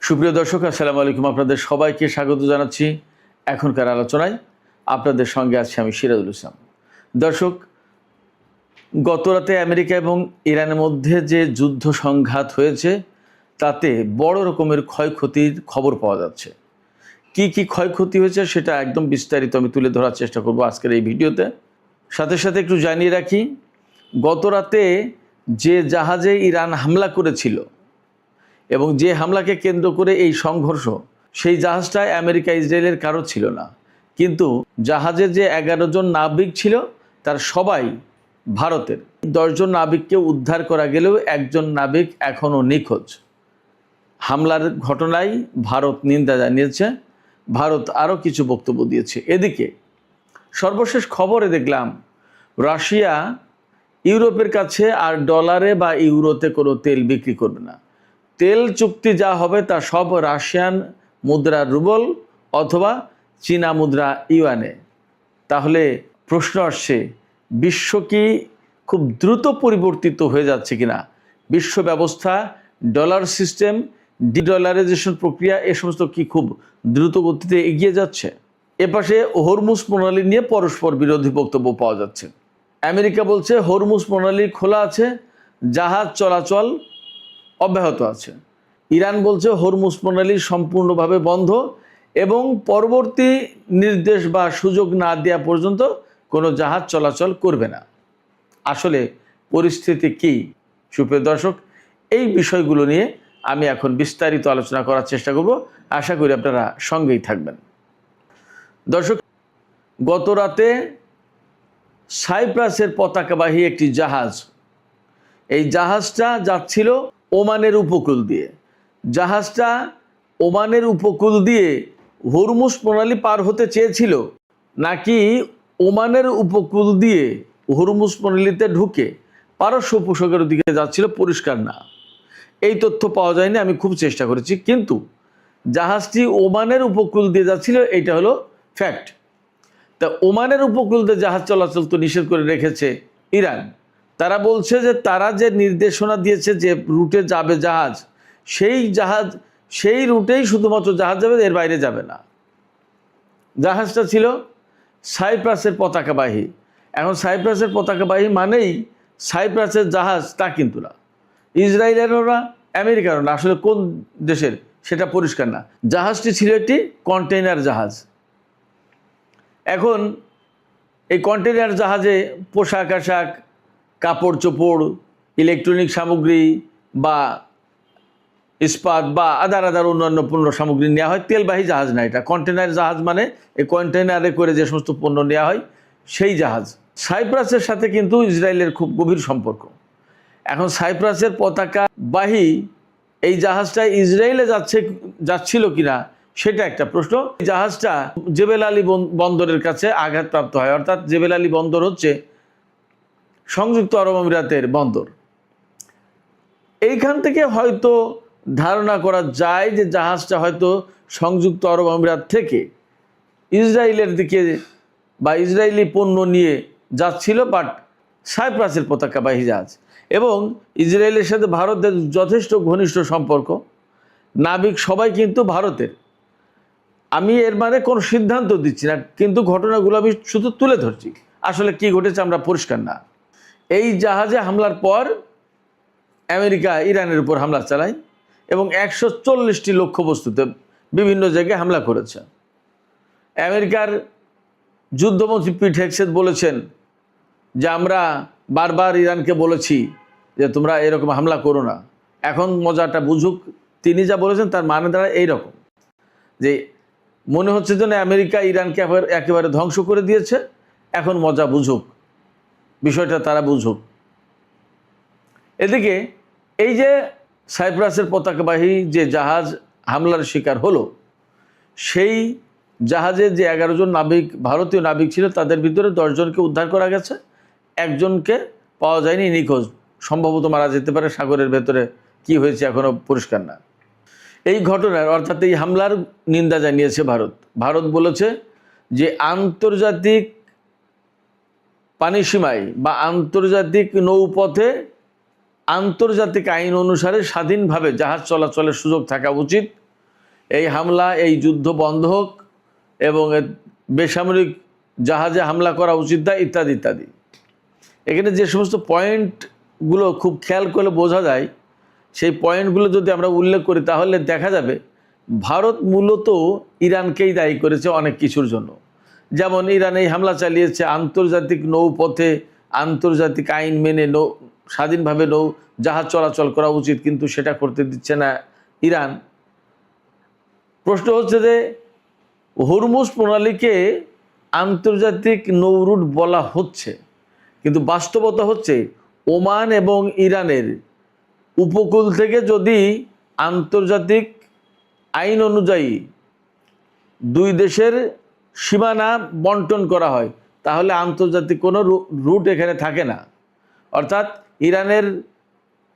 সুপ্রিয় দর্শক, আসসালামু আলাইকুম। আপনাদের সবাইকে স্বাগত জানাচ্ছি এখনকার আলোচনায়। আপনাদের সঙ্গে আছি আমি সিরাজুল ইসলাম। দর্শক, গতরাতে আমেরিকা এবং ইরানের মধ্যে যে যুদ্ধ সংঘাত হয়েছে তাতে বড় রকমের ক্ষয়ক্ষতির খবর পাওয়া যাচ্ছে। কি কি ক্ষয়ক্ষতি হয়েছে সেটা একদম বিস্তারিত আমি তুলে ধরার চেষ্টা করব আজকের এই ভিডিওতে। সাথে সাথে একটু জানিয়ে রাখি, গতরাতে যে জাহাজে ইরান হামলা করেছিল এবং যে হামলাকে কেন্দ্র করে এই সংঘর্ষ, সেই জাহাজটায় আমেরিকা ইসরায়েলের কারো ছিল না, কিন্তু জাহাজে যে 11 জন নাবিক ছিল তার সবাই ভারতের। 10 জন নাবিককে উদ্ধার করা গেলেও একজন নাবিক এখনও নিখোঁজ। হামলার ঘটনায় ভারত নিন্দা জানিয়েছে, ভারত আরও কিছু বক্তব্য দিয়েছে। এদিকে সর্বশেষ খবরে দেখলাম রাশিয়া ইউরোপের কাছে আর ডলারে বা ইউরোতে কোনো তেল বিক্রি করবে না। তেল চুক্তি যা হবে তা সব রাশিয়ান মুদ্রা রুবল অথবা চীনা মুদ্রা ইউয়ানে। তাহলে প্রশ্ন আসছে, বিশ্ব কি খুব দ্রুত পরিবর্তিত হয়ে যাচ্ছে কিনা? বিশ্ব ব্যবস্থা, ডলার সিস্টেম, ডিডলারাইজেশন প্রক্রিয়া, এ সমস্ত কি খুব দ্রুত গতিতে এগিয়ে যাচ্ছে? এপাশে হরমুজ প্রণালী নিয়ে পরস্পর বিরোধী বক্তব্য পাওয়া যাচ্ছে। আমেরিকা বলছে হরমুজ প্রণালী খোলা আছে, জাহাজ চলাচল অব্যাহত আছে। ইরান বলছে হরমুজ প্রণালী সম্পূর্ণভাবে বন্ধ এবং পরবর্তী নির্দেশ বা সুযোগ না দেওয়া পর্যন্ত কোনো জাহাজ চলাচল করবে না। আসলে পরিস্থিতি কি? সুপ্রিয় দর্শক, এই বিষয়গুলো নিয়ে আমি এখন বিস্তারিত আলোচনা করার চেষ্টা করব। আশা করি আপনারা সঙ্গেই থাকবেন। দর্শক, গত রাতে সাইপ্রাসের পতাকাবাহী একটি জাহাজ, এই জাহাজটা যাচ্ছিল ওমানের উপকূল দিয়ে। জাহাজটা ওমানের উপকূল দিয়ে হরমুজ প্রণালী পার হতে চেয়েছিল, নাকি ওমানের উপকূল দিয়ে হরমুজ প্রণালীতে ঢুকে পারস্য উপসাগরের দিকে যাচ্ছিল, পরিষ্কার না। এই তথ্য পাওয়া যায়নি, আমি খুব চেষ্টা করেছি, কিন্তু জাহাজটি ওমানের উপকূল দিয়ে যাচ্ছিল, এইটা হলো ফ্যাক্ট। তা ওমানের উপকূল দিয়ে জাহাজ চলাচল তো নিষেধ করে রেখেছে ইরান। তারা বলছে যে তারা যে নির্দেশনা দিয়েছে যে রুটে যাবে জাহাজ, সেই রুটেই শুধুমাত্র জাহাজ যাবে, এর বাইরে যাবে না। জাহাজটা ছিল সাইপ্রাসের পতাকাবাহী। এখন সাইপ্রাসের পতাকাবাহী মানেই সাইপ্রাসের জাহাজ তা কিন্তু না, ইসরায়েলেরও না, আমেরিকারও না। আসলে কোন দেশের সেটা পরিষ্কার না। জাহাজটি ছিল একটি কন্টেইনার জাহাজ। এখন এই কন্টেইনার জাহাজে পোশাক আশাক, কাপড় চোপড়, ইলেকট্রনিক সামগ্রী বা ইস্পাত বা আদার অন্যান্য পণ্য সামগ্রী নেওয়া হয়। তেলবাহী জাহাজ না, এটা কন্টেইনার জাহাজ। মানে এই কন্টেইনারে করে যে সমস্ত পণ্য নেওয়া হয় সেই জাহাজ। সাইপ্রাসের সাথে কিন্তু ইসরায়েলের খুব গভীর সম্পর্ক। এখন সাইপ্রাসের পতাকাবাহী এই জাহাজটা ইসরায়েলে যাচ্ছিল কিনা সেটা একটা প্রশ্ন। জাহাজটা জেবেল আলী বন্দরের কাছে আঘাতপ্রাপ্ত হয়। অর্থাৎ জেবেল আলী বন্দর হচ্ছে সংযুক্ত আরব আমিরাতের বন্দর। এইখান থেকে হয়তো ধারণা করা যায় যে জাহাজটা হয়তো সংযুক্ত আরব আমিরাত থেকে ইসরায়েলের দিকে বা ইসরায়েলি পণ্য নিয়ে যাচ্ছিল, বাট সাইপ্রাসের পতাকাবাহী জাহাজ। এবং ইসরায়েলের সাথে ভারতের যথেষ্ট ঘনিষ্ঠ সম্পর্ক, নাবিক সবাই কিন্তু ভারতের। আমি এর মানে কোনো সিদ্ধান্ত দিচ্ছি না, কিন্তু ঘটনাগুলো আমি শুধু তুলে ধরছি। আসলে কি ঘটেছে আমরা পরিষ্কার না। এই জাহাজে হামলার পর আমেরিকা ইরানের উপর হামলা চালায় এবং 140টি লক্ষ্যবস্তুতে বিভিন্ন জায়গায় হামলা করেছে। আমেরিকার যুদ্ধমন্ত্রী পিট হেগসেথ বলেছেন যে আমরা বারবার ইরানকে বলেছি যে তোমরা এরকম হামলা করো না, এখন মজাটা বুঝুক। তিনি যা বলেছেন তার মানে দ্বারা এইরকম যে মনে হচ্ছে যেন আমেরিকা ইরানকে একেবারে ধ্বংস করে দিয়েছে, এখন মজা বুঝুক, বিষয়টা তারা বুঝুক। এদিকে এই যে সাইপ্রাসের পতাকাবাহী যে জাহাজ হামলার শিকার হলো, সেই জাহাজে যে 11 জন নাবিক, ভারতীয় নাবিক ছিল, তাদের ভিতরে 10 জনকে উদ্ধার করা গেছে, একজনকে পাওয়া যায়নি, নিখোঁজ। সম্ভবত মারা যেতে পারে সাগরের ভেতরে, কি হয়েছে এখনও পরিষ্কার না। এই ঘটনার অর্থাৎ এই হামলার নিন্দা জানিয়েছে ভারত। ভারত বলেছে যে আন্তর্জাতিক পানিসীমায় বা আন্তর্জাতিক নৌপথে আন্তর্জাতিক আইন অনুসারে স্বাধীনভাবে জাহাজ চলাচলের সুযোগ থাকা উচিত। এই হামলা, এই যুদ্ধ বন্ধ হোক এবং বেসামরিক জাহাজে হামলা করা উচিত না, ইত্যাদি ইত্যাদি। এখানে যে সমস্ত পয়েন্টগুলো খুব খেয়াল করলে বোঝা যায়, সেই পয়েন্টগুলো যদি আমরা উল্লেখ করি তাহলে দেখা যাবে ভারত মূলত ইরানকেই দায়ী করেছে অনেক কিছুর জন্য। যেমন ইরান এই হামলা চালিয়েছে আন্তর্জাতিক নৌপথে, আন্তর্জাতিক আইন মেনে স্বাধীনভাবে জাহাজ চলাচল করা উচিত, কিন্তু সেটা করতে দিচ্ছে না ইরান। প্রশ্ন হচ্ছে যে হরমুজ প্রণালীকে আন্তর্জাতিক নৌরুট বলা হচ্ছে, কিন্তু বাস্তবতা হচ্ছে ওমান এবং ইরানের উপকূল থেকে যদি আন্তর্জাতিক আইন অনুযায়ী দুই দেশের সীমানা বন্টন করা হয় তাহলে আন্তর্জাতিক কোনো রুট এখানে থাকে না। অর্থাৎ ইরানের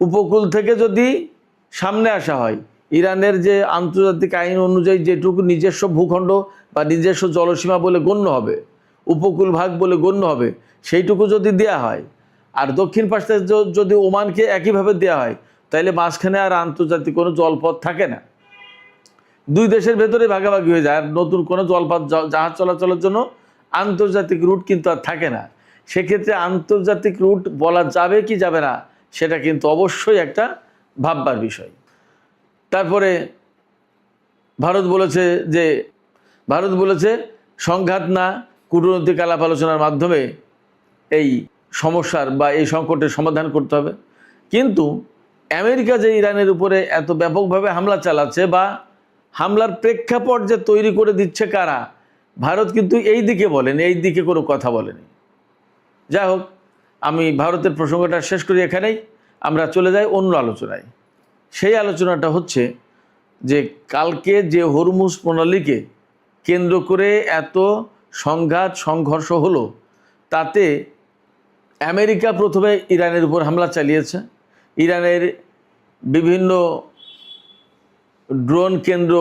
উপকূল থেকে যদি সামনে আসা হয়, ইরানের যে আন্তর্জাতিক আইন অনুযায়ী যেটুকু নিজস্ব ভূখণ্ড বা নিজস্ব জলসীমা বলে গণ্য হবে, উপকূল ভাগ বলে গণ্য হবে, সেইটুকু যদি দেয়া হয়, আর দক্ষিণ পাশে যদি ওমানকে একইভাবে দেওয়া হয়, তাহলে মাঝখানে আর আন্তর্জাতিক কোনো জলপথ থাকে না, দুই দেশের ভেতরে ভাগাভাগি হয়ে যায়, আর নতুন কোনো জলপথ জাহাজ চলাচলের জন্য আন্তর্জাতিক রুট কিন্তু আর থাকে না। সেক্ষেত্রে আন্তর্জাতিক রুট বলা যাবে কি যাবে না সেটা কিন্তু অবশ্যই একটা ভাববার বিষয়। তারপরে ভারত বলেছে সংঘাত না, কূটনৈতিক আলাপ আলোচনার মাধ্যমে এই সমস্যার বা এই সংকটের সমাধান করতে হবে। কিন্তু আমেরিকা যে ইরানের উপরে এত ব্যাপকভাবে হামলা চালাচ্ছে বা হামলার প্রেক্ষাপট যে তৈরি করে দিচ্ছে কারা, ভারত কিন্তু এই দিকে বলেনি, এই দিকে কোনো কথা বলেনি। যাই হোক, আমি ভারতের প্রসঙ্গটা শেষ করি এখানেই, আমরা চলে যাই অন্য আলোচনায়। সেই আলোচনাটা হচ্ছে যে কালকে যে হরমুজ প্রণালীকে কেন্দ্র করে এত সংঘাত সংঘর্ষ হলো, তাতে আমেরিকা প্রথমে ইরানের উপর হামলা চালিয়েছে। ইরানের বিভিন্ন ড্রোন কেন্দ্র,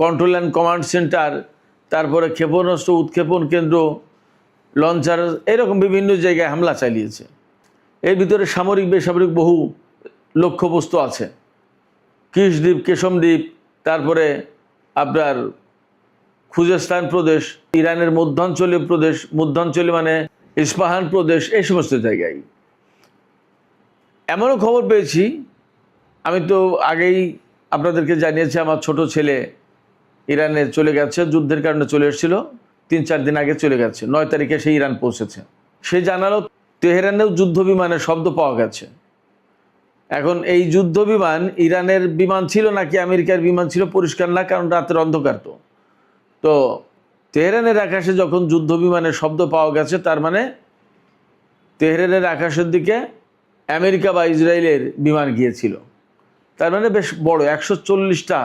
কন্ট্রোল অ্যান্ড কমান্ড সেন্টার, তারপরে ক্ষেপণাস্ত্র উৎক্ষেপণ কেন্দ্র, লঞ্চার, এরকম বিভিন্ন জায়গায় হামলা চালিয়েছে। এর ভিতরে সামরিক বেসামরিক বহু লক্ষ্যবস্তু আছে। কিশদ্বীপ, কেশম দ্বীপ, তারপরে আপনার খুজেস্তান প্রদেশ, ইরানের মধ্যাঞ্চলীয় প্রদেশ, মধ্যাঞ্চলী মানে ইস্পাহান প্রদেশ, এই সমস্ত জায়গায়। এমনও খবর পেয়েছি, আমি তো আগেই আপনাদেরকে জানিয়েছি, আমার ছোট ছেলে ইরানে চলে গেছে, যুদ্ধের কারণে চলে এসেছিল, 3-4 দিন আগে চলে গেছে, 9 তারিখে সে ইরান পৌঁছেছে। সে জানালো তেহরানেও যুদ্ধ বিমানের শব্দ পাওয়া গেছে। এখন এই যুদ্ধ বিমান ইরানের বিমান ছিল নাকি আমেরিকার বিমান ছিল পরিষ্কার না, কারণ রাতের অন্ধকার। তো তেহরানের আকাশে যখন যুদ্ধ বিমানের শব্দ পাওয়া গেছে, তার মানে তেহরানের আকাশের দিকে আমেরিকা বা ইসরায়েলের বিমান গিয়েছিল। তার মানে বেশ বড় 140টা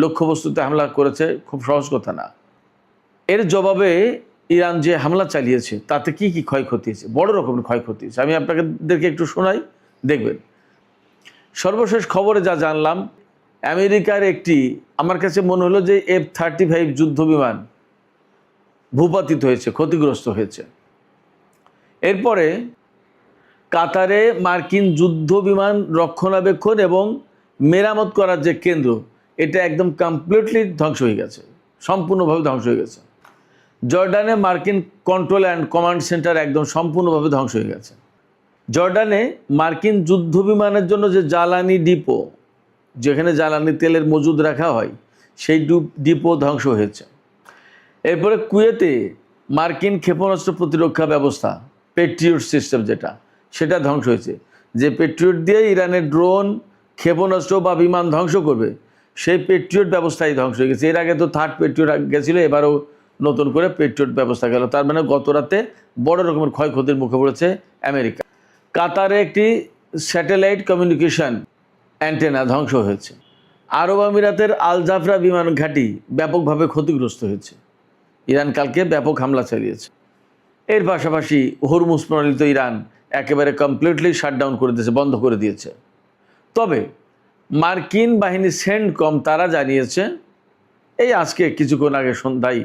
লক্ষ্যবস্তুতে হামলা করেছে, খুব সহজ কথা না। এর জবাবে ইরান যে হামলা চালিয়েছে তাতে কি কি ক্ষয়ক্ষতি হয়েছে, বড় রকমের ক্ষয়ক্ষতি হয়েছে। আমি আপনাদেরকে একটু শোনাই, দেখবেন। সর্বশেষ খবরে যা জানলাম, আমেরিকার একটি, আমার কাছে মনে হলো যে F-35 যুদ্ধ বিমান ভূপাতিত হয়েছে, ক্ষতিগ্রস্ত হয়েছে। এরপরে কাতারে মার্কিন যুদ্ধ বিমান রক্ষণাবেক্ষণ এবং মেরামত করার যে কেন্দ্র, এটা একদম কমপ্লিটলি ধ্বংস হয়ে গেছে, সম্পূর্ণভাবে ধ্বংস হয়ে গেছে। জর্ডানে মার্কিন কন্ট্রোল অ্যান্ড কমান্ড সেন্টার একদম সম্পূর্ণভাবে ধ্বংস হয়ে গেছে। জর্ডানে মার্কিন যুদ্ধ বিমানের জন্য যে জ্বালানি ডিপো, যেখানে জ্বালানি তেলের মজুদ রাখা হয়, সেই ডিপো ধ্বংস হয়েছে। এরপরে কুয়েতে মার্কিন ক্ষেপণাস্ত্র প্রতিরক্ষা ব্যবস্থা, পেট্রিয়ট সিস্টেম যেটা, সেটা ধ্বংস হয়েছে। যে পেট্রিয়ট দিয়ে ইরানের ড্রোন, ক্ষেপণাস্ত্র বা বিমান ধ্বংস করবে, সেই পেট্রিয়ট ব্যবস্থাই ধ্বংস হয়ে গেছে। এর আগে তো থার্ড পেট্রিয়ট গেছিলো, এবারও নতুন করে পেট্রিয়ট ব্যবস্থা গেল। তার মানে গত রাতে বড় রকমের ক্ষয়ক্ষতির মুখে পড়েছে আমেরিকা। কাতারে একটি স্যাটেলাইট কমিউনিকেশন অ্যান্টেনা ধ্বংস হয়েছে। আরব আমিরাতের আল জাফরা বিমান ঘাঁটি ব্যাপকভাবে ক্ষতিগ্রস্ত হয়েছে। ইরান কালকে ব্যাপক হামলা চালিয়েছে। এর পাশাপাশি হরমুজ প্রণালী তো ইরান একেবারে কমপ্লিটলি শাটডাউন করে দিয়েছে, বন্ধ করে দিয়েছে। তবে মার্কিন বাহিনী সেন্টকম তারা জানিয়েছে, এই আজকে কিছুক্ষণ আগে সন্ধ্যায়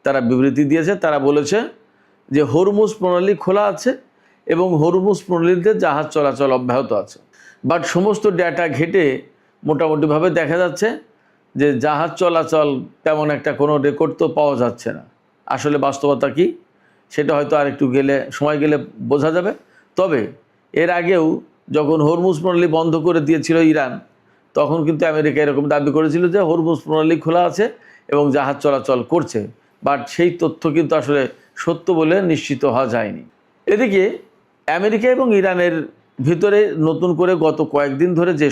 তারা বিবৃতি দিয়েছে, তারা বলেছে যে হরমুজ প্রণালী খোলা আছে এবং হরমুজ প্রণালীতে জাহাজ চলাচল অব্যাহত আছে। বাট সমস্ত ডেটা ঘেটে মোটামুটিভাবে দেখা যাচ্ছে যে জাহাজ চলাচল তেমন একটা কোনো রেকর্ড তো পাওয়া যাচ্ছে না। আসলে বাস্তবতা কি সেটা হয়তো আর একটু সময় গেলে বোঝা যাবে। তবে এর আগেও যখন হরমুজ প্রণালী বন্ধ করে দিয়েছিল ইরান, তখন কিন্তু আমেরিকা এরকম দাবি করেছিল যে হরমুজ প্রণালী খোলা আছে এবং জাহাজ চলাচল করছে, বাট সেই তথ্য কিন্তু আসলে সত্য বলে নিশ্চিত হওয়া যায়নি। এদিকে আমেরিকা এবং ইরানের ভিতরে নতুন করে গত কয়েকদিন ধরে যে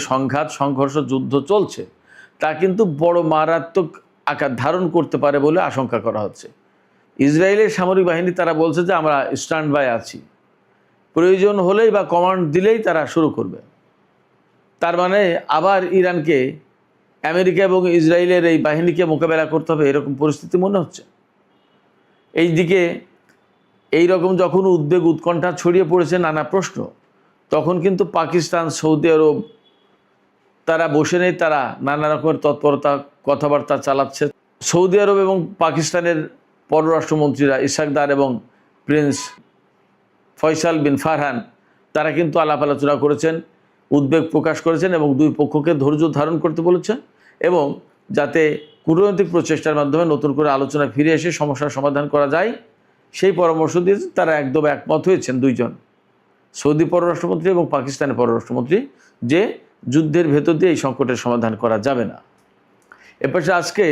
সংঘর্ষ যুদ্ধ চলছে তা কিন্তু বড় মারাত্মক আকার ধারণ করতে পারে বলে আশঙ্কা করা হচ্ছে। ইসরায়েলের সামরিক বাহিনী তারা বলছে যে আমরা স্ট্যান্ড বাই আছি, প্রয়োজন হলেই বা কমান্ড দিলেই তারা শুরু করবে। তার মানে আবার ইরানকে আমেরিকা এবং ইসরায়েলের এই বাহিনীকে মোকাবেলা করতে হবে এরকম পরিস্থিতি মনে হচ্ছে। এই দিকে এই রকম যখন উদ্বেগ উৎকণ্ঠা ছড়িয়ে পড়েছে নানা প্রশ্ন, তখন কিন্তু পাকিস্তান, সৌদি আরব তারা বসে নেই, তারা নানা রকমের তৎপরতা কথাবার্তা চালাচ্ছে। সৌদি আরব এবং পাকিস্তানের পররাষ্ট্রমন্ত্রীরা ইসহাক দার এবং প্রিন্স ফয়সাল বিন ফারহান তারা কিন্তু আলাপ আলোচনা করেছেন, উদ্বেগ প্রকাশ করেছেন এবং দুই পক্ষকে ধৈর্য ধারণ করতে বলেছেন এবং যাতে কূটনৈতিক প্রচেষ্টার মাধ্যমে নতুন করে আলোচনা ফিরে এসে সমস্যার সমাধান করা যায় সেই পরামর্শ দিয়েছে। তারা একদম একমত হয়েছেন দুইজন, সৌদি পররাষ্ট্রমন্ত্রী এবং পাকিস্তানের পররাষ্ট্রমন্ত্রী, যে যুদ্ধের ভেতর দিয়ে এই সংকটের সমাধান করা যাবে না। এরপর আজকে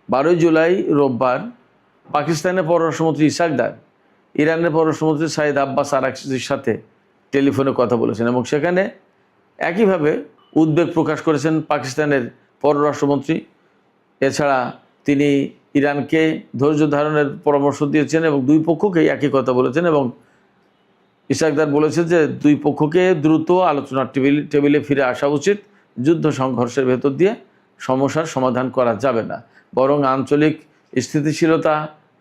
12 জুলাই রোববার পাকিস্তানের পররাষ্ট্রমন্ত্রী ইসহাক দার ইরানের পররাষ্ট্রমন্ত্রী সাইদ আব্বাস আরাকচির সাথে টেলিফোনে কথা বলেছেন এবং সেখানে একইভাবে উদ্বেগ প্রকাশ করেছেন পাকিস্তানের পররাষ্ট্রমন্ত্রী। এছাড়া তিনি ইরানকে ধৈর্য ধারণের পরামর্শ দিয়েছেন এবং দুই পক্ষকেই একই কথা বলেছেন এবং ইসহাক দার বলেছেন যে দুই পক্ষকে দ্রুত আলোচনার টেবিলে ফিরে আসা উচিত। যুদ্ধ সংঘর্ষের ভেতর দিয়ে সমস্যার সমাধান করা যাবে না, বরং আঞ্চলিক স্থিতিশীলতা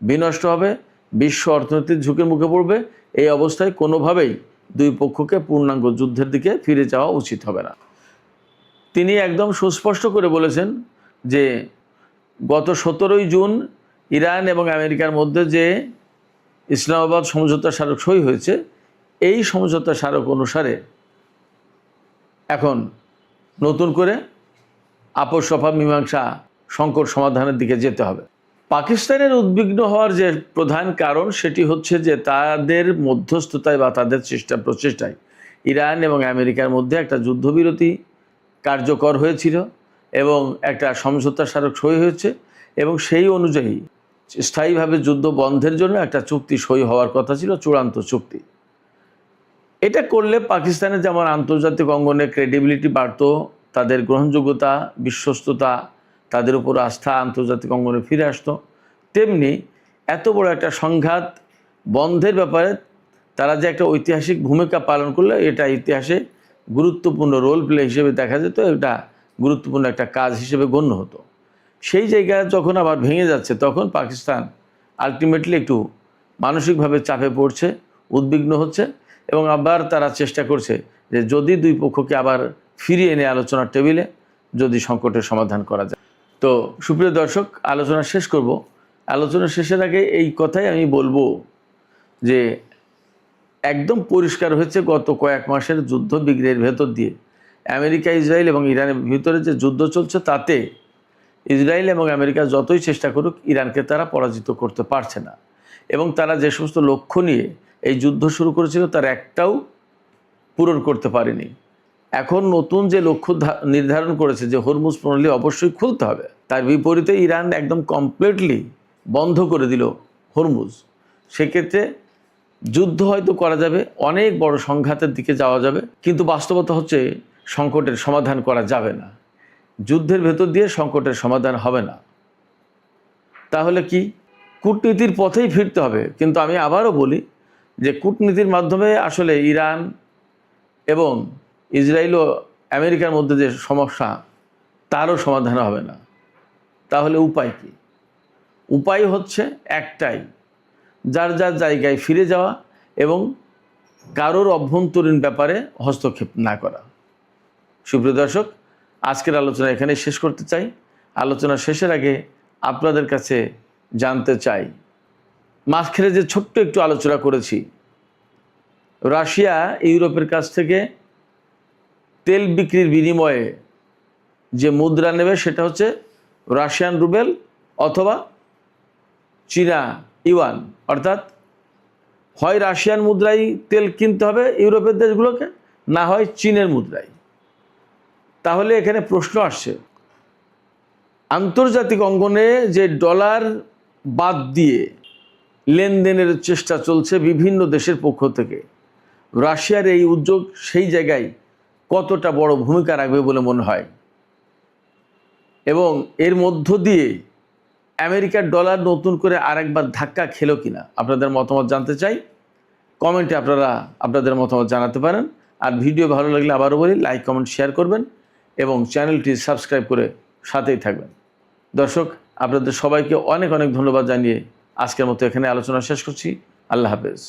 বিনষ্ট হবে, বিশ্ব অর্থনীতির ঝুঁকির মুখে পড়বে। এই অবস্থায় কোনোভাবেই দুই পক্ষকে পূর্ণাঙ্গ যুদ্ধের দিকে ফিরে যাওয়া উচিত হবে না। তিনি একদম সুস্পষ্ট করে বলেছেন যে গত 17 জুন ইরান এবং আমেরিকার মধ্যে যে ইসলামাবাদ সমঝোতা স্মারক সই হয়েছে, এই সমঝোতা স্মারক অনুসারে এখন নতুন করে আপোষ সভা মীমাংসা সংকট সমাধানের দিকে যেতে হবে। পাকিস্তানের উদ্বিগ্ন হওয়ার যে প্রধান কারণ সেটি হচ্ছে যে তাদের মধ্যস্থতায় বা তাদের প্রচেষ্টায় ইরান এবং আমেরিকার মধ্যে একটা যুদ্ধবিরতি কার্যকর হয়েছিল এবং একটা সমঝোতা স্মারক সই হয়েছে এবং সেই অনুযায়ী স্থায়ীভাবে যুদ্ধ বন্ধের জন্য একটা চুক্তি সই হওয়ার কথা ছিল, চূড়ান্ত চুক্তি। এটা করলে পাকিস্তানের যেমন আন্তর্জাতিক অঙ্গনে ক্রেডিবিলিটি বাড়ত, তাদের গ্রহণযোগ্যতা, বিশ্বস্ততা, তাদের উপর আস্থা আন্তর্জাতিক অঙ্গনে ফিরে আসতো, তেমনি এত বড় একটা সংঘাত বন্ধের ব্যাপারে তারা যে একটা ঐতিহাসিক ভূমিকা পালন করলে এটা ইতিহাসে গুরুত্বপূর্ণ রোল প্লে হিসেবে দেখা যেত, এটা গুরুত্বপূর্ণ একটা কাজ হিসেবে গণ্য হতো। সেই জায়গায় যখন আবার ভেঙে যাচ্ছে তখন পাকিস্তান আলটিমেটলি একটু মানসিকভাবে চাপে পড়ছে, উদ্বিগ্ন হচ্ছে এবং আবার তারা চেষ্টা করছে যে যদি দুই পক্ষকে আবার ফিরিয়ে এনে আলোচনার টেবিলে যদি সংকটের সমাধান করা যায়। তো সুপ্রিয় দর্শক, আলোচনা শেষ করব। আলোচনা শেষের আগে এই কথাই আমি বলবো যে একদম পরিষ্কার হয়েছে গত কয়েক মাসের যুদ্ধ বিগ্রহের ভেতর দিয়ে আমেরিকা, ইসরায়েল এবং ইরানের ভিতরে যে যুদ্ধ চলছে তাতে ইসরায়েল এবং আমেরিকা যতই চেষ্টা করুক ইরানকে তারা পরাজিত করতে পারছে না এবং তারা যে সমস্ত লক্ষ্য নিয়ে এই যুদ্ধ শুরু করেছিল তার একটাও পূরণ করতে পারেনি। এখন নতুন যে লক্ষ্য নির্ধারণ করেছে যে হরমুজ প্রণালী অবশ্যই খুলতে হবে, তার বিপরীতে ইরান একদম কমপ্লিটলি বন্ধ করে দিল হরমুজ। সেক্ষেত্রে যুদ্ধ হয়তো করা যাবে, অনেক বড় সংঘাতের দিকে যাওয়া যাবে, কিন্তু বাস্তবতা হচ্ছে সংকটের সমাধান করা যাবে না। যুদ্ধের ভেতর দিয়ে সংকটের সমাধান হবে না। তাহলে কি? কূটনীতির পথেই ফিরতে হবে। কিন্তু আমি আবারও বলি যে কূটনীতির মাধ্যমে আসলে ইরান এবং ইসরায়েল ও আমেরিকার মধ্যে যে সমস্যা তারও সমাধান হবে না। তাহলে উপায় কি? উপায় হচ্ছে একটাই, যার যার জায়গায় ফিরে যাওয়া এবং কারোর অভ্যন্তরীণ ব্যাপারে হস্তক্ষেপ না করা। সুপ্রিয় দর্শক, আজকের আলোচনা এখানে শেষ করতে চাই। আলোচনা শেষের আগে আপনাদের কাছে জানতে চাই, মাঝখানে যে ছোট্ট একটু আলোচনা করেছি, রাশিয়া ইউরোপের কাছ থেকে তেল বিক্রির বিনিময়ে যে মুদ্রা নেবে সেটা হচ্ছে রাশিয়ান রুবেল অথবা চীনা ইউয়ান, অর্থাৎ হয় রাশিয়ান মুদ্রায় তেল কিনতে হবে ইউরোপের দেশগুলোকে, না হয় চীনের মুদ্রায়। তাহলে এখানে প্রশ্ন আসছে, আন্তর্জাতিক অঙ্গনে যে ডলার বাদ দিয়ে লেনদেনের চেষ্টা চলছে বিভিন্ন দেশের পক্ষ থেকে, রাশিয়ার এই উদ্যোগ সেই জায়গায় কতটা বড় ভূমিকা রাখবে বলে মনে হয়, এবং এর মধ্য দিয়ে আমেরিকার ডলার নতুন করে আরেকবার ধাক্কা খেলো কিনা, আপনাদের মতামত জানতে চাই। কমেন্টে আপনারা আপনাদের মতামত জানাতে পারেন। আর ভিডিও ভালো লাগলে আবারও বলি, লাইক কমেন্ট শেয়ার করবেন এবং চ্যানেলটি সাবস্ক্রাইব করে সাথেই থাকবেন। দর্শক, আপনাদের সবাইকে অনেক অনেক ধন্যবাদ জানিয়ে আজকের মতো এখানে আলোচনা শেষ করছি। আল্লাহ হাফেজ।